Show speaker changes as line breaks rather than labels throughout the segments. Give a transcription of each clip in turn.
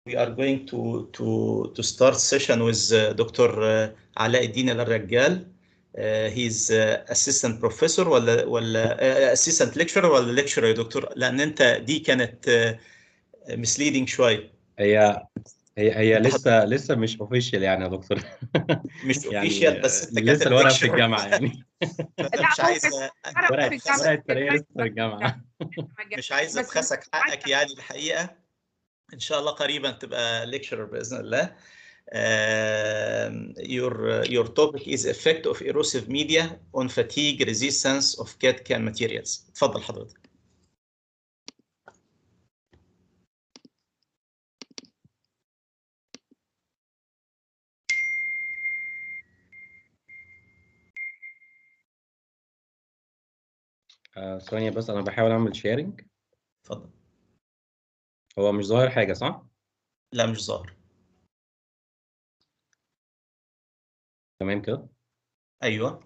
We are going to start session with Dr. Alaaeldin Elraggal. He's assistant professor ولا assistant lecturer ولا lecturer يا دكتور؟ لأن أنت دي كانت misleading شوية.
هي لسه مش اوفيشال يعني يا دكتور.
مش
يعني
اوفيشال بس انت
لسه
كاتب
الورقه في
lecturer.
الجامعه يعني.
فأنا مش عايز
ورقه الترقيه لسه في الجامعه.
مش عايز ابخسك حقك يعني الحقيقة. إن شاء الله قريبا تبقى lecturer بإذن الله. Your topic is effect of erosive media on fatigue resistance of CAD/CAM materials. اتفضل حضرتك.
ثانيه بس انا بحاول اعمل شيرنج.
اتفضل.
هو مش ظاهر حاجه صح؟
لا مش ظاهر.
تمام كده؟
ايوه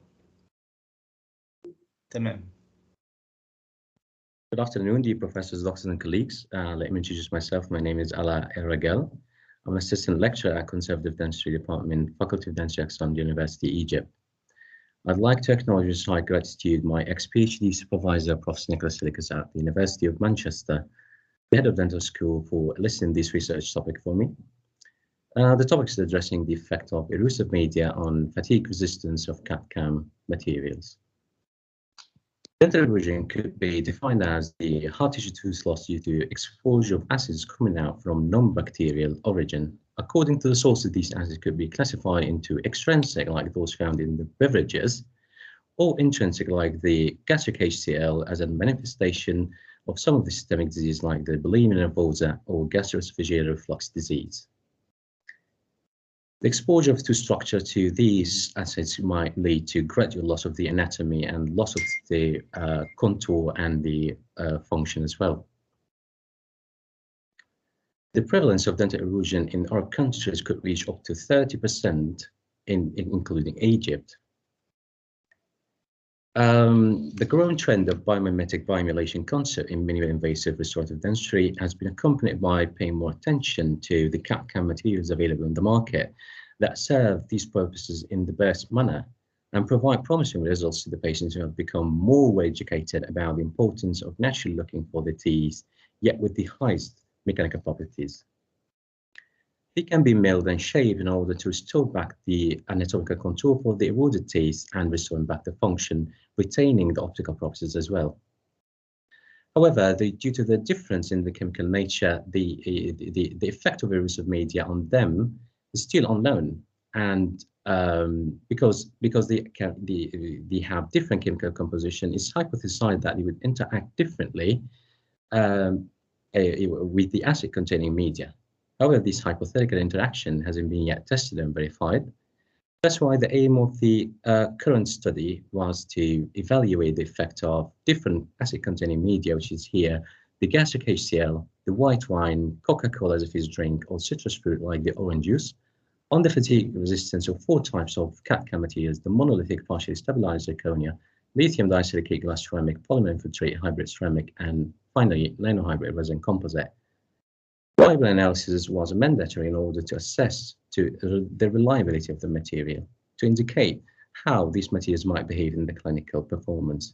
تمام.
Good afternoon, dear professors, doctors, and colleagues. Let me introduce myself. My name is Alaaeldin. I'm an assistant lecturer at Conservative Dentistry Department, Faculty of Dentistry, Alexandria University, Egypt. I'd like to acknowledge with high gratitude my ex-PhD supervisor, Professor Nicholas Silikas at the University of Manchester, the head of dental school, for listing this research topic for me. The topic is addressing the effect of erosive media on fatigue resistance of CAD/CAM materials. Dental erosion could be defined as the hard tissue tooth loss due to exposure of acids coming out from non-bacterial origin. According to the sources, these acids could be classified into extrinsic, like those found in the beverages, or intrinsic, like the gastric HCl, as a manifestation of some of the systemic disease, like the bulimia nervosa or gastroesophageal reflux disease. The exposure of tooth structure to these acids might lead to gradual loss of the anatomy and loss of the contour and the function as well. The prevalence of dental erosion in our countries could reach up to 30%, including Egypt. The growing trend of biomimetic biomodulation concept in minimally invasive restorative dentistry has been accompanied by paying more attention to the CAD/CAM materials available in the market that serve these purposes in the best manner and provide promising results to the patients who have become more well educated about the importance of naturally looking for the teeth, yet with the highest mechanical properties. They can be milled and shaved in order to restore back the anatomical contour for the eroded teeth and restoring back the function, retaining the optical properties as well. However, due to the difference in the chemical nature, the effect of erosive media on them is still unknown, and because they have different chemical composition, it's hypothesized that they would interact differently with the acid-containing media. However, this hypothetical interaction hasn't been yet tested and verified. That's why the aim of the current study was to evaluate the effect of different acid-containing media, which is here, the gastric HCl, the white wine, Coca-Cola as a fizz drink, or citrus fruit like the orange juice, on the fatigue resistance of 4 types of CAD/CAM materials: the monolithic partially stabilized zirconia, lithium disilicate glass ceramic, polymer infiltrate hybrid ceramic, and finally nanohybrid resin composite. Reliable analysis was mandatory in order to assess the reliability of the material, to indicate how these materials might behave in the clinical performance.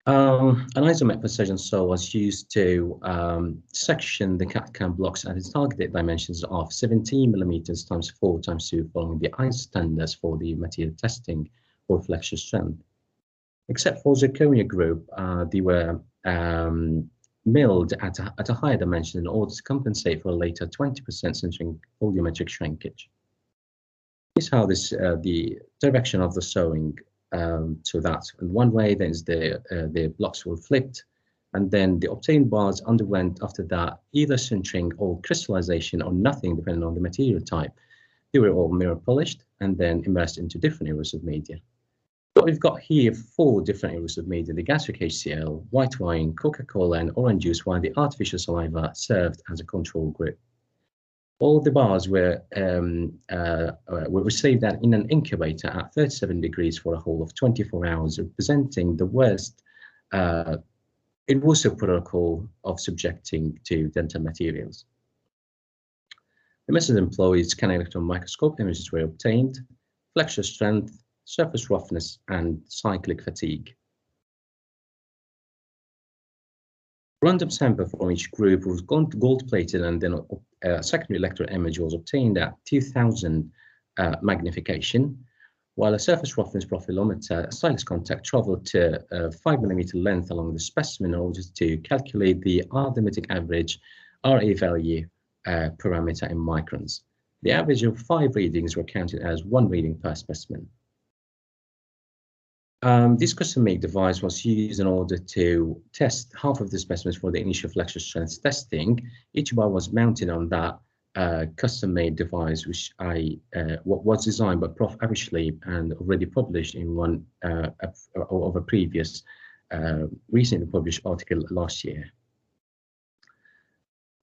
An isomet precision saw was used to section the CAD/CAM blocks at its targeted dimensions of 17 millimeters times 4 times 2, following the ISO standards for the material testing for flexure strength. Except for zirconia group, they were milled at a higher dimension in order to compensate for a later 20% centering volumetric shrinkage. This is how the direction of the sewing, so that in one way then the blocks were flipped, and then the obtained bars underwent after that either sintering or crystallization or nothing, depending on the material type. They were all mirror polished and then immersed into different erosive media. But we've got here 4 different erosive media: the gastric HCl, white wine, Coca-Cola, and orange juice, while the artificial saliva served as a control group. All the bars were received in an incubator at 37 degrees for a whole of 24 hours, representing the worst erosive protocol of subjecting to dental materials. The method employed scanning electron microscope images were obtained, flexure strength, surface roughness, and cyclic fatigue. Random sample from each group was gold-plated, and then a secondary electron image was obtained at 2000 magnification, while a surface roughness profilometer stylus contact traveled to 5 mm length along the specimen in order to calculate the arithmetic average RA value parameter in microns. The average of 5 readings were counted as 1 reading per specimen. This custom-made device was used in order to test half of the specimens for the initial flexure strength testing. Each bar was mounted on that custom-made device, which was designed by Prof. Abishley and already published in one of a previous recently published article last year.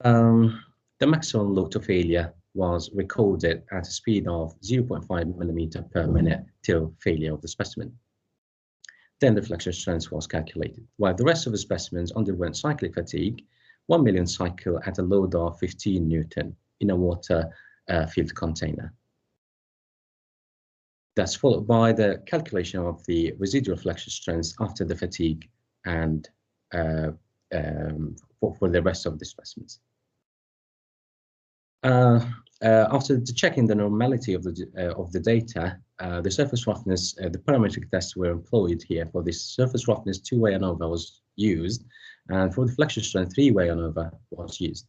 The maximum load to failure was recorded at a speed of 0.5 mm per minute till failure of the specimen. Then the flexure strength was calculated, while the rest of the specimens underwent cyclic fatigue, 1 million cycle at a load of 15 Newton in a water filled container. That's followed by the calculation of the residual flexure strength after the fatigue and for the rest of the specimens. After checking the normality of the data, the surface roughness, the parametric tests were employed here. For this surface roughness, 2-way ANOVA was used, and for the flexure strength, 3-way ANOVA was used.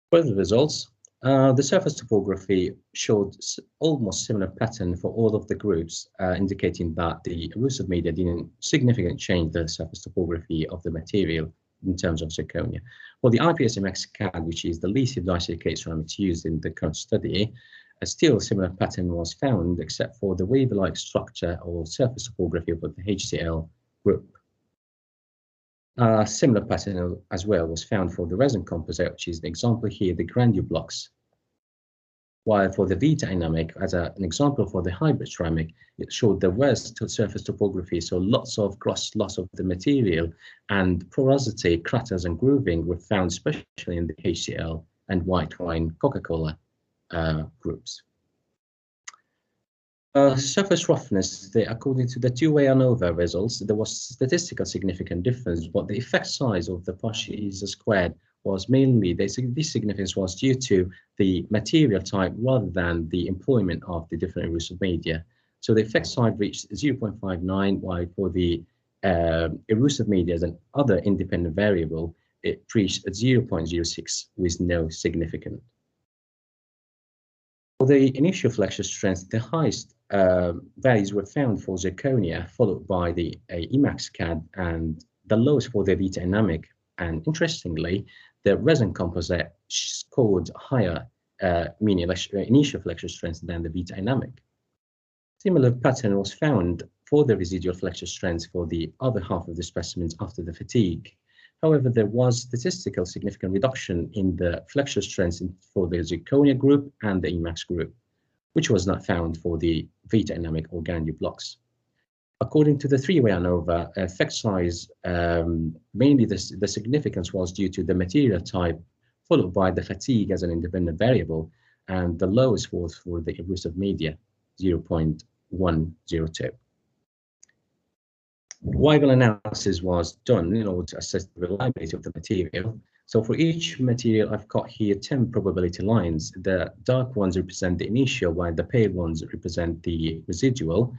For the results, the surface topography showed almost similar pattern for all of the groups, indicating that the erosive media didn't significantly change the surface topography of the material in terms of zirconia. For the IPSMX CAD, which is the least disilicate ceramics used in the current study, a still similar pattern was found, except for the wave-like structure or surface topography of the HCl group. A similar pattern as well was found for the resin composite, which is the example here, the granule blocks. While for the V-dynamic, as an example for the hybrid ceramic, it showed the worst surface topography, so lots of gross loss of the material, and porosity, craters, and grooving were found, especially in the HCl and white wine Coca-Cola groups. Surface roughness, according to the 2-way ANOVA results, there was statistical significant difference, but the effect size of the partials squared was mainly, this significance was due to the material type rather than the employment of the different erosive media. So the effect size reached 0.59, while for the erosive media as an other independent variable, it reached 0.06 with no significant. For the initial flexure strength, the highest values were found for zirconia, followed by the Emax CAD, and the lowest for the V-dynamic. And interestingly, the resin composite scored higher mean initial flexure strength than the V-dynamic. Similar pattern was found for the residual flexure strength for the other half of the specimens after the fatigue. However, there was statistical significant reduction in the flexure strength for the zirconia group and the Emax group, which was not found for the V-dynamic or granule blocks. According to the 3-way ANOVA, effect size, mainly the significance was due to the material type, followed by the fatigue as an independent variable, and the lowest was for the erosive media, 0.102. Weibull analysis was done in order to assess the reliability of the material. So for each material, I've got here 10 probability lines. The dark ones represent the initial, while the pale ones represent the residual.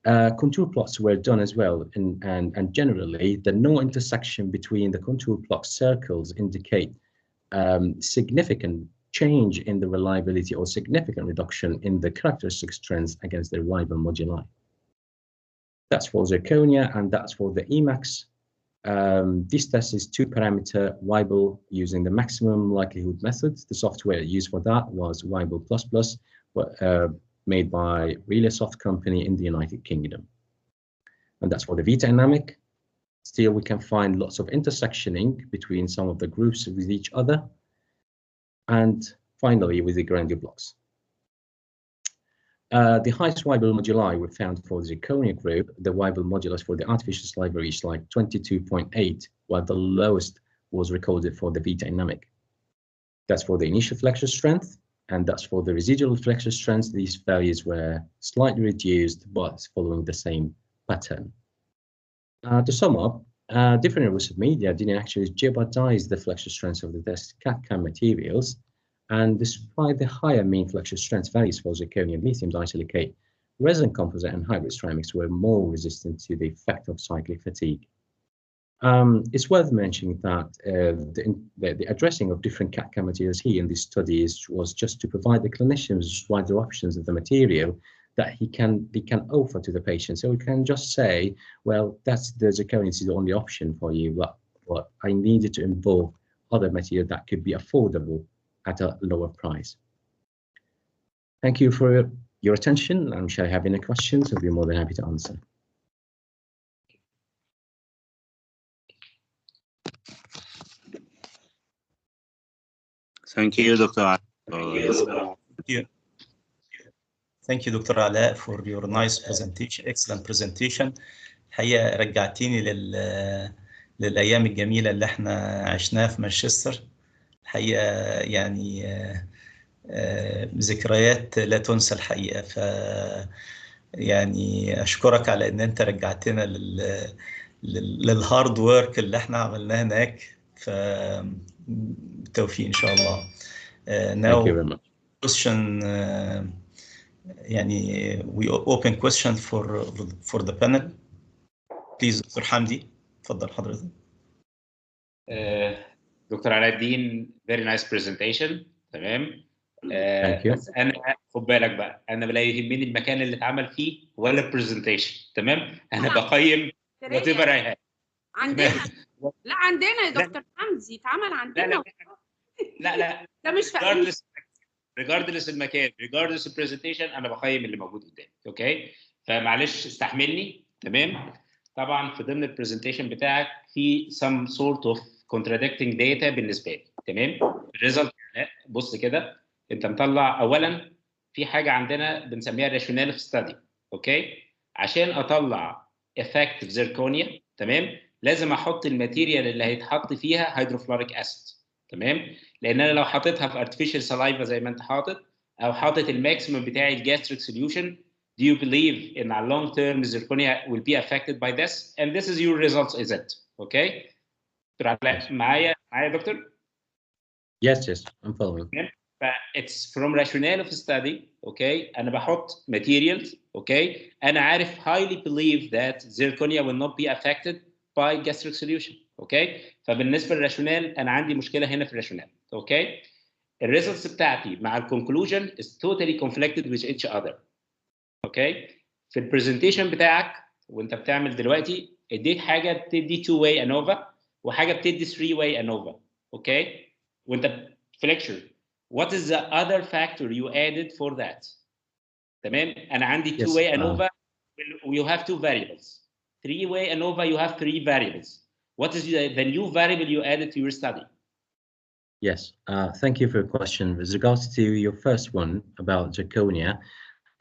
Contour plots were done as well, and generally, the no intersection between the contour plot circles indicate significant change in the reliability or significant reduction in the characteristic strengths against the Weibull moduli. That's for zirconia, and that's for the Emax. This test is 2-parameter Weibull using the maximum likelihood method. The software used for that was Weibull++, made by RelaySoft company in the United Kingdom. And that's for the V-dynamic. Still, we can find lots of intersectioning between some of the groups with each other. And finally, with the granule blocks. The highest Weibull moduli were found for the zirconia group. The Weibull modulus for the artificial sliver reached like 22.8, while the lowest was recorded for the V-dynamic. That's for the initial flexure strength. And that's for the residual flexure strength. These values were slightly reduced, but following the same pattern. To sum up, different erosive media didn't actually jeopardize the flexure strength of the test CAD/CAM materials. And despite the higher mean flexure strength values for zirconia and lithium disilicate, resin composite and hybrid ceramics were more resistant to the effect of cyclic fatigue. It's worth mentioning that the addressing of different CAD/CAM materials here in these studies was just to provide the clinicians wider options of the material that they can offer to the patient. So we can just say, well, that's the zirconia is the only option for you, but I needed to involve other material that could be affordable at a lower price. Thank you for your attention. I'm sure I have any questions. I'll be more than happy to answer.
Thank you, Dr.
Thank you, Dr. Alaa, for your nice presentation, excellent presentation. الحقيقة رجعتيني للأيام الجميلة اللي احنا عشناها في مانشستر. الحقيقة يعني ذكريات لا تنسى الحقيقة. ف يعني أشكرك على إن أنت رجعتنا للهارد وورك اللي احنا عملناه هناك. فبالتوفيق إن شاء الله.
Thank you very much.
Question, يعني we open question for the panel. Please, Dr. حمدي، اتفضل حضرتك.
دكتور علاء الدين، very nice presentation. تمام.
Thank you.
بس انا خد بالك بقى، انا لا يهمني المكان اللي اتعمل فيه ولا البرزنتيشن. تمام. انا بقيم whatever I have.
عندنا لا عندنا يا دكتور حمدي اتعمل عندنا.
لا
ده مش فاهم.
regardless المكان، regardless البرزنتيشن، انا بقيم اللي موجود قدامي. اوكي، فمعلش استحملني. تمام. طبعا في ضمن البرزنتيشن بتاعك في some sort of contradicting data بالنسبه لي. تمام. الريزلت بص كده، انت مطلع اولا في حاجه عندنا بنسميها rationale of study. اوكي، عشان اطلع effective zirconia، تمام، لازم احط الماتيريال اللي هيتحط فيها هيدروفلوريك اسيد. تمام، لان انا لو حاططها في artificial saliva زي ما انت حاطط، او حاطط الماكسيمم بتاعي الجاستريك سوليوشن، do you believe in a long term zirconia will be affected by this? And this is your results, is it? Okay. معايا دكتور؟
Yes, I'm following.
It's from rationale of study. Okay. أنا بحط materials. Okay. أنا عارف highly believe that zirconia will not be affected by gastric solution. Okay. فبالنسبة للراشونال أنا عندي مشكلة هنا في الراشونال. Okay. الريزلتس بتاعتي مع الكونكلوجن is totally conflicted with each other. اوكي، في البرزنتيشن بتاعك وانت بتعمل دلوقتي اديت حاجه بتدي 2 واي انوفا وحاجه بتدي 3 واي انوفا. اوكي، وانت في ليكتشر what is the other factor you added for that؟ تمام، انا عندي 2 واي انوفا you have 2 variables. 3 way ANOVA you have 3 variables. What is the new variable you added to your study?
Yes, thank you for your question. With regards to your first one about zirconia,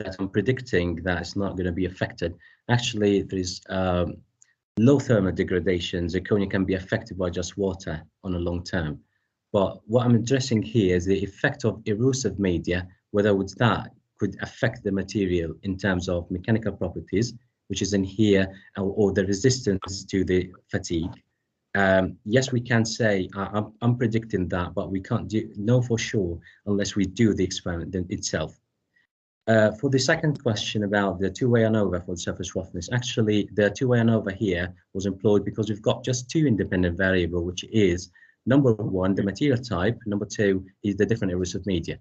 that I'm predicting that it's not going to be affected. Actually, there is low thermal degradation. Zirconia can be affected by just water on a long term. But what I'm addressing here is the effect of erosive media, whether that could affect the material in terms of mechanical properties, which is in here, or the resistance to the fatigue. Yes, we can say, I'm predicting that, but we can't know for sure unless we do the experiment itself. For the second question about the two-way ANOVA for the surface roughness, actually the two-way ANOVA here was employed because we've got just two independent variables, which is number one, the material type, number two is the different erosive media.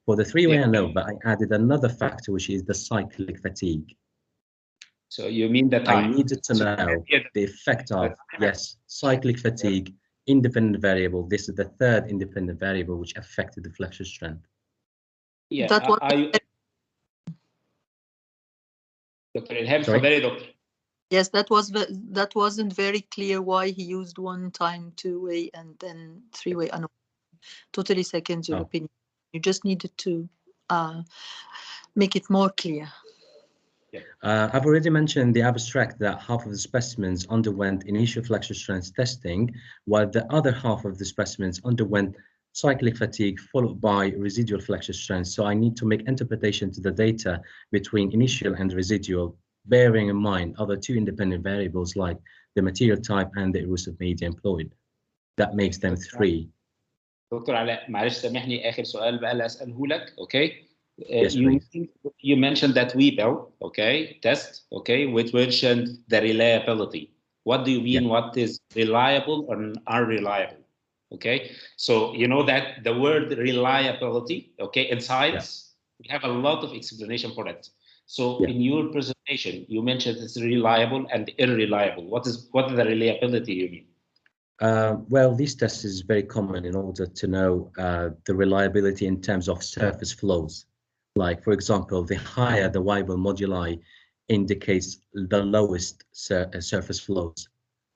For the three-way ANOVA, I added another factor, which is the cyclic fatigue.
So you mean the time?
I needed to know the effect of, yes, cyclic fatigue, independent variable. This is the third independent variable which affected the flexure strength.
Yeah,
That was
Dr. Ilham, sorry, Doctor.
Yes, that wasn't very clear why he used one time two-way and then three-way. Totally second your opinion. You just needed to make it more clear.
I've already mentioned in the abstract that half of the specimens underwent initial flexure strength testing, while the other half of the specimens underwent cyclic fatigue followed by residual flexure strength. So I need to make interpretation to the data between initial and residual, bearing in mind other two independent variables like the material type and the erosive media employed. That makes them 3.
دكتور علاء معلش سامحني اخر سؤال بقى اللي اساله لك اوكي
Yes,
you mentioned that we built test which mentioned the reliability. What do you mean? What is reliable or unreliable? Okay, so you know that the word reliability, in science we have a lot of explanation for it. So in your presentation you mentioned it's reliable and unreliable. What is the reliability you mean?
Well, this test is very common in order to know the reliability in terms of surface flows. Like, for example, the higher the Weibull moduli indicates the lowest surface flows.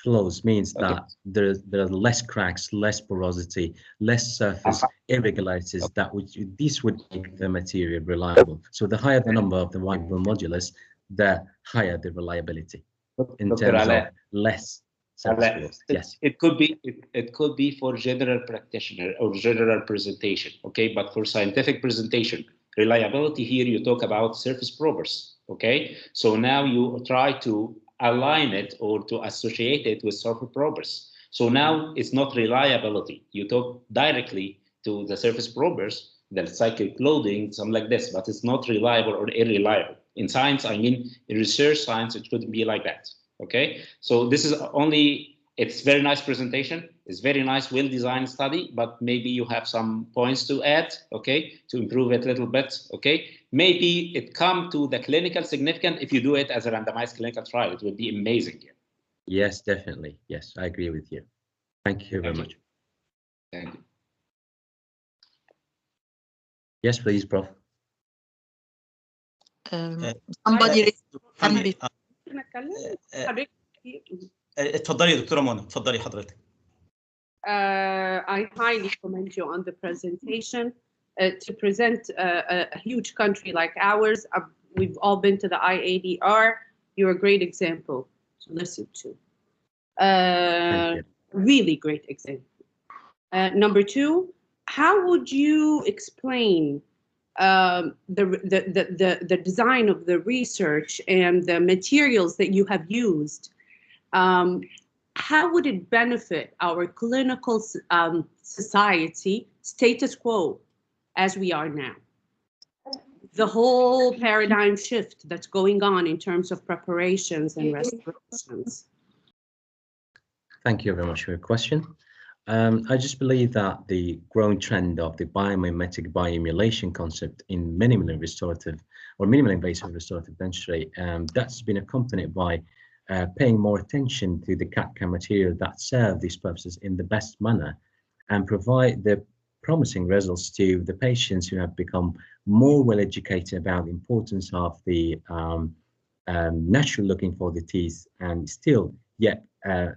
Flows means that there are less cracks, less porosity, less surface irregularities. This would make the material reliable. So the higher the number of the Weibull modulus, the higher the reliability in terms of less. Yes,
it could be for general practitioner or general presentation, but for scientific presentation, reliability here you talk about surface probers, so now you try to align it or to associate it with surface probers. So now it's not reliability, you talk directly to the surface probers, the cyclic loading, something like this, but it's not reliable or unreliable. In science, I mean in research science, it couldn't be like that. So this is only, it's very nice presentation, it's very nice, well-designed study, but maybe you have some points to add, to improve it a little bit, Maybe it come to the clinical significance if you do it as a randomized clinical trial, it would be amazing.
Yes, definitely. Yes, I agree with you. Thank you very much.
Thank you.
Yes, please, Prof.
Somebody
اتفضلي يا دكتورة منى، اتفضلي حضرتك.
I highly commend you on the presentation. To present a huge country like ours, we've all been to the IADR. You're a great example to listen to. Really great example. Number 2, how would you explain the design of the research and the materials that you have used? How would it benefit our clinical society status quo as we are now? The whole paradigm shift that's going on in terms of preparations and restorations.
Thank you very much for your question. I just believe that the growing trend of the biomimetic bioemulation concept in minimally restorative or minimally invasive restorative dentistry, that's been accompanied by paying more attention to the CAD/CAM material that serve these purposes in the best manner and provide the promising results to the patients who have become more well educated about the importance of the natural looking for the teeth and still yet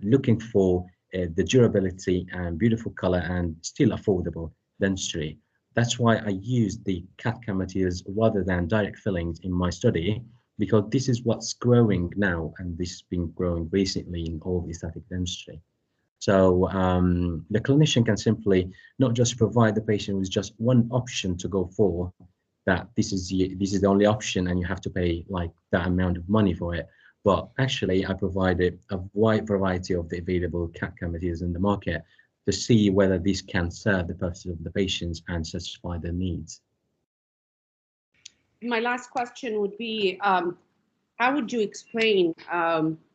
looking for the durability and beautiful color and still affordable dentistry. That's why I use the CAD/CAM materials rather than direct fillings in my study, because this is what's growing now, and this has been growing recently in all aesthetic dentistry. So the clinician can simply not just provide the patient with just one option to go for, that this is the only option and you have to pay like that amount of money for it, but actually I provided a wide variety of the available CAD/CAM materials in the market to see whether this can serve the purposes of the patients and satisfy their needs.
My last question would be, how would you explain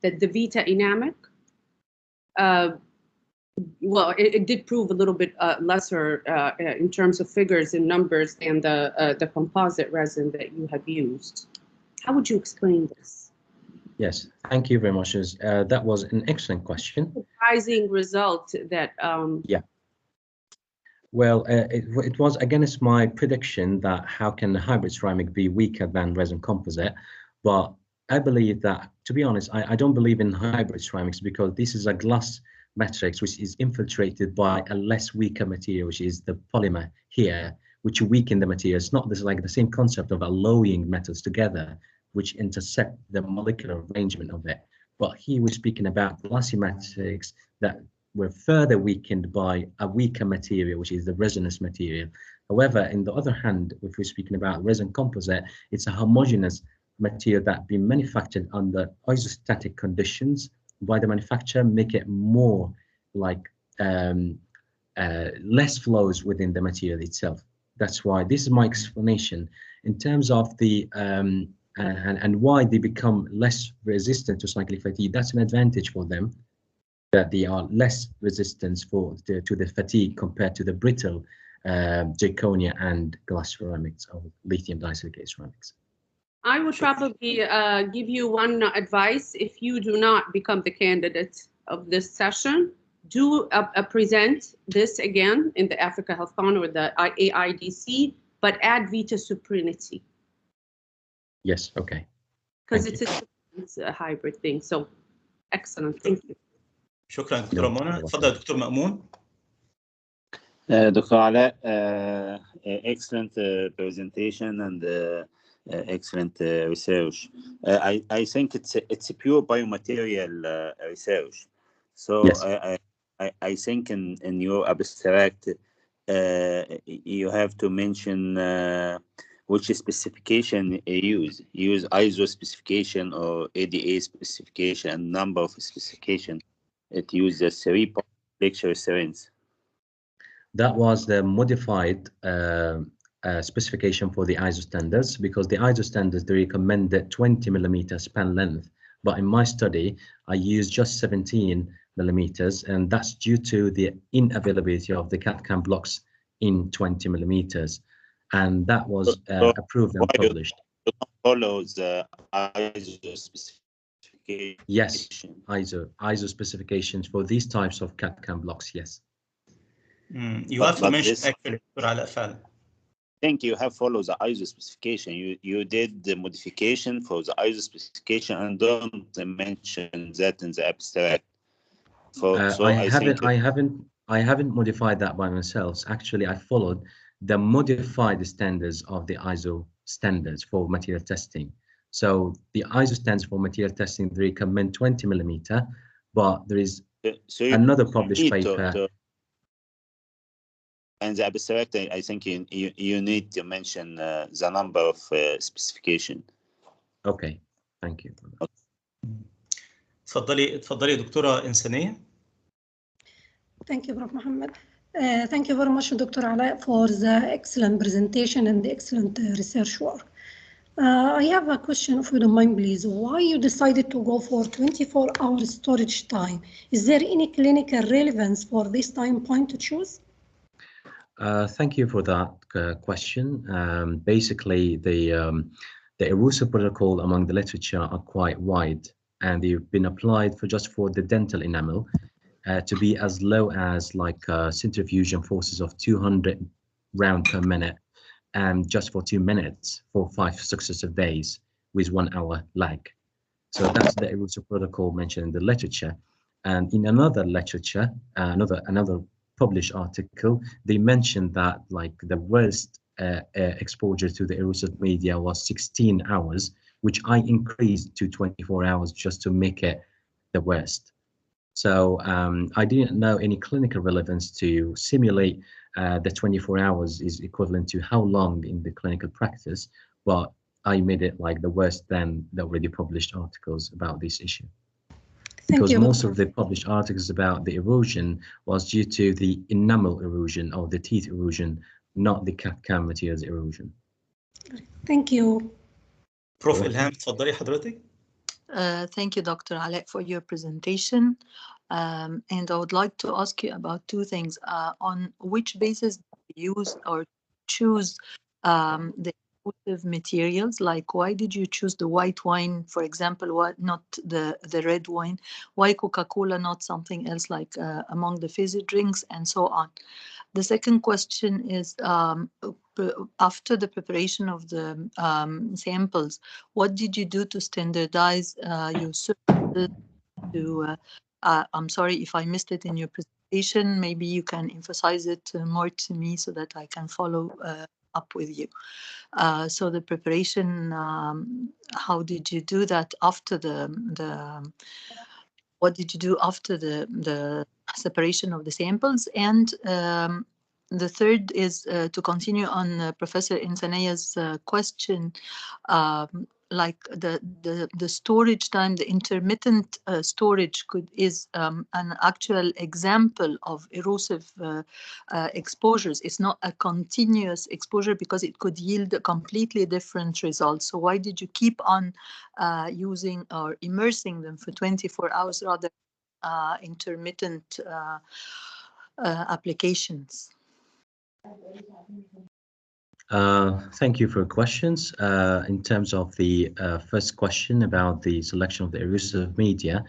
that the Vita Enamic, well, it did prove a little bit lesser in terms of figures and numbers than the composite resin that you have used. How would you explain this?
Yes, thank you very much. That was an excellent question.
Surprising result that.
Yeah. Well, it was against my prediction that how can the hybrid ceramic be weaker than resin composite, but I believe that, to be honest, I don't believe in hybrid ceramics because this is a glass matrix which is infiltrated by a less weaker material, which is the polymer here, which weaken the material. It's not like the same concept of alloying metals together, which intersect the molecular arrangement of it. But here we're speaking about glassy matrix that were further weakened by a weaker material, which is the resinous material. However, in the other hand, if we're speaking about resin composite, it's a homogeneous material that been manufactured under isostatic conditions by the manufacturer, make it more like less flows within the material itself. That's why this is my explanation in terms of the and why they become less resistant to cyclic fatigue. That's an advantage for them, that they are less resistant to the fatigue compared to the brittle zirconia and glass ceramics or lithium disilicate ceramics.
I would probably give you one advice. If you do not become the candidate of this session, do present this again in the Africa Health Con or the AIDC, but add Vita Suprinity.
Yes, okay.
Because it's a hybrid thing. So excellent, thank you.
شكرا دكتورة منى. تفضل دكتور مأمون.
Dr. Alaa, excellent presentation and excellent research. I think it's a pure biomaterial research. So yes. I think in your abstract you have to mention which specification you use. You use ISO specification or ADA specification, and number of specification. It uses 3 lecture series.
That was the modified specification for the ISO standards, because the ISO standards, they recommended 20 millimeter span length. But in my study, I used just 17 millimeters, and that's due to the inavailability of the CAD/CAM blocks in 20 millimeters. And that was approved and published.
You don't follow the ISO specification?
Yes, ISO specifications for these types of CAD/CAM blocks, yes.
You have to mention actually, I
think you have followed the ISO specification. You did the modification for the ISO specification and don't mention that in the abstract.
I haven't modified that by myself. Actually, I followed the modified standards of the ISO standards for material testing. So the ISO standards for material testing, they recommend 20 millimeter, but there is another published paper.
And the abstract, I think you need to mention the number of specification.
Okay, thank you.
تفضلي دكتورة إنسانية.
Thank you, Prof. Mohammed. Thank you very much, Dr. Alaa, for the excellent presentation and the excellent research work. I have a question, if you don't mind, please. Why you decided to go for 24-hour storage time? Is there any clinical relevance for this time point to choose?
Thank you for that question. Basically, the ERUSA protocol among the literature are quite wide, and they've been applied for the dental enamel to be as low as like centrifugal forces of 200 rounds per minute, and just for 2 minutes for 5 successive days with 1 hour lag. So that's the ERUSA protocol mentioned in the literature. And in another literature, another published article, they mentioned that like the worst exposure to the ERUSA media was 16 hours, which I increased to 24 hours just to make it the worst. So I didn't know any clinical relevance to simulate the 24 hours is equivalent to how long in the clinical practice, but I made it like the worst than the already published articles about this issue. Because most of the published articles about the erosion was due to the enamel erosion or the teeth erosion, not the CAD/CAM materials erosion.
Thank you.
Prof. Ilham, تفضلي حضرتك.
Thank you, Dr. Alaa, for your presentation. And I would like to ask you about 2 things. On which basis do you use or choose the materials? Like, why did you choose the white wine, for example, why not the red wine? Why Coca-Cola, not something else like among the fizzy drinks, and so on? The second question is, after the preparation of the samples, what did you do to standardize your services? I'm sorry if I missed it in your presentation. Maybe you can emphasize it more to me so that I can follow up with you. So the preparation, how did you do that after what did you do after the separation of the samples. And the third is to continue on Professor Insanaya's question, like the storage time, the intermittent storage is an actual example of erosive exposures. It's not a continuous exposure because it could yield a completely different result. So why did you keep on using or immersing them for 24 hours rather than intermittent applications?
Thank you for your questions. In terms of the first question about the selection of the erosive media,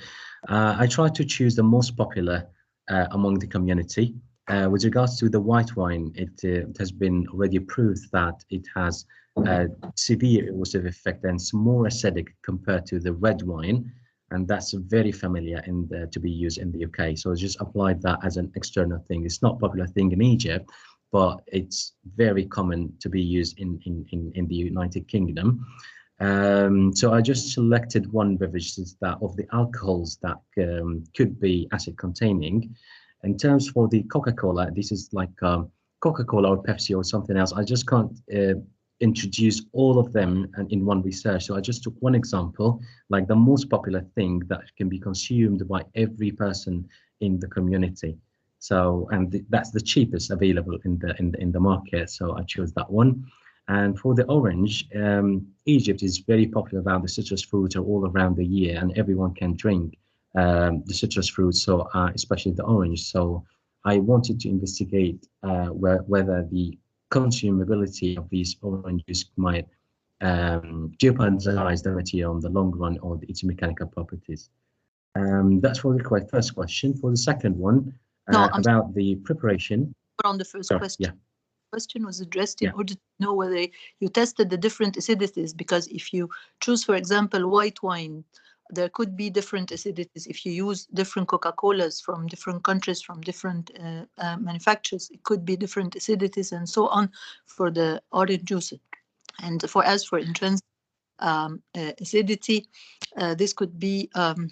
I tried to choose the most popular among the community. With regards to the white wine, it has been already proved that it has a severe erosive effect and it's more acidic compared to the red wine, and that's very familiar to be used in the UK. So I just applied that as an external thing. It's not a popular thing in Egypt, but it's very common to be used in the United Kingdom. So I just selected one beverage that of the alcohols that could be acid containing. In terms for the Coca-Cola, this is like Coca-Cola or Pepsi or something else. I just can't introduce all of them in one research. So I just took one example, like the most popular thing that can be consumed by every person in the community. So, and that's the cheapest available in the market. So I chose that one. And for the orange, Egypt is very popular about the citrus fruits all around the year, and everyone can drink the citrus fruits. So especially the orange. So I wanted to investigate whether the consumability of these oranges might jeopardize the material in the long run or its mechanical properties. That's for the first question. For the second one, about the preparation.
On the first question.
Yeah.
Question was addressed in order to know whether you tested the different acidities, because if you choose, for example, white wine, there could be different acidities. If you use different Coca-Colas from different countries, from different manufacturers, it could be different acidities and so on for the orange juice. And as for intrinsic acidity, this could be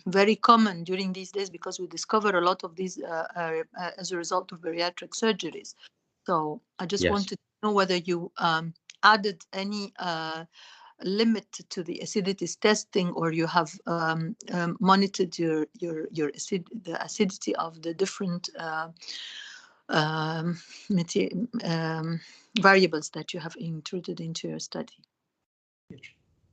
very common during these days because we discover a lot of these as a result of bariatric surgeries. So I just wanted to know whether you added any limit to the acidities testing, or you have monitored the acidity of the different variables that you have included into your study.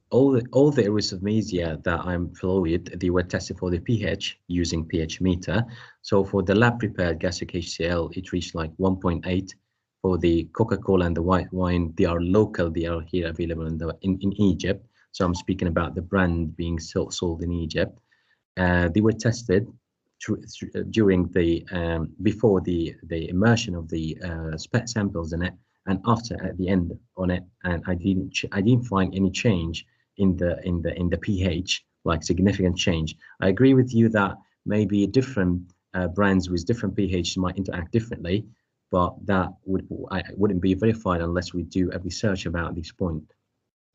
All the erosive media that I'm familiar with, they were tested for the pH using pH meter. So for the lab prepared gastric HCl, it reached like 1.8. For the Coca-Cola and the white wine, they are local. They are here available in Egypt. So I'm speaking about the brand being sold in Egypt. They were tested during the before the immersion of the samples in it, and after at the end on it. And I didn't find any change in the pH, like significant change. I agree with you that maybe different brands with different pH might interact differently, but that wouldn't be verified unless we do a research about this point.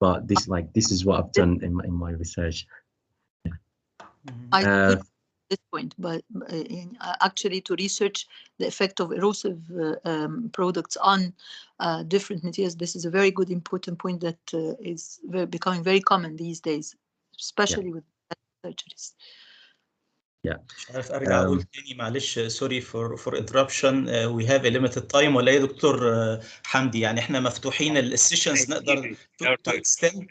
But this is what I've done in my research. Yeah.
I could this point, but actually to research the effect of erosive products on different materials, this is a very good important point that is becoming very common these days, especially with surgeries.
مش عارف ارجع اقول تاني معلش سوري فور انتربشن وي هاف ا ليميتد تايم ولا ايه يا دكتور حمدي؟ يعني احنا مفتوحين السيشنز نقدر تو اكستند،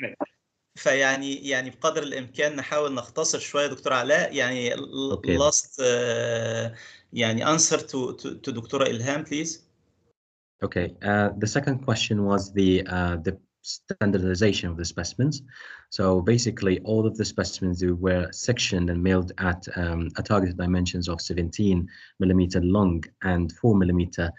فيعني بقدر الامكان نحاول نختصر شويه دكتور علاء. يعني لاست يعني answer to دكتوره إلهام please.
Okay, the second question was the standardization of the specimens. So basically all of the specimens were sectioned and milled at a targeted dimensions of 17 millimeter long and 4 millimeter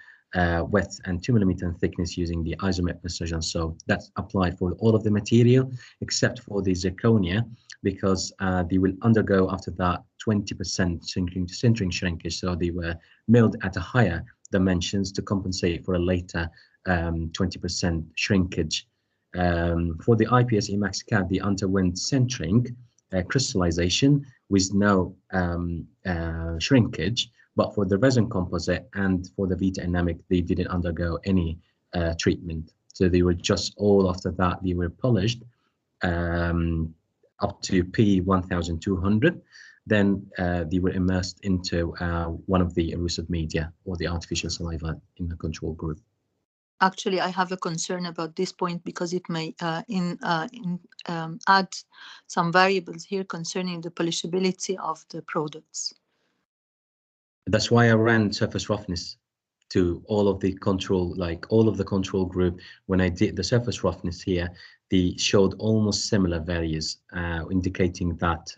width and 2 millimeter in thickness using the isomet precision. So that's applied for all of the material except for the zirconia, because they will undergo after that 20% sintering shrinkage. So they were milled at a higher dimensions to compensate for a later 20% shrinkage. For the IPS Emax CAD, they underwent sintering crystallization with no shrinkage, But for the resin composite and for the V-dynamic, they didn't undergo any treatment. So they were just all after that, they were polished up to P1200. Then they were immersed into one of the erosive media or the artificial saliva in the control group.
Actually, I have a concern about this point because it may add some variables here concerning the polishability of the products.
That's why I ran surface roughness to all of the control, like all of the control group. When I did the surface roughness here, they showed almost similar values, indicating that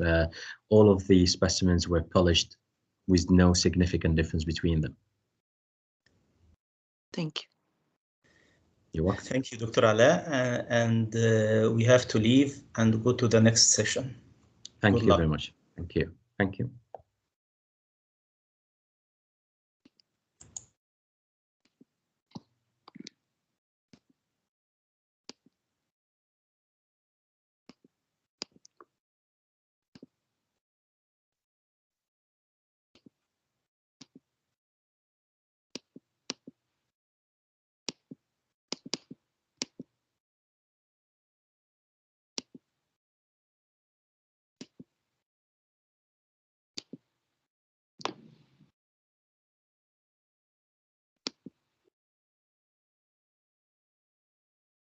all of the specimens were polished with no significant difference between them.
Thank you.
You're welcome.
Thank you, Dr. Alaa. And we have to leave and go to the next session.
Thank
Good
you
luck.
very much. Thank you. Thank you.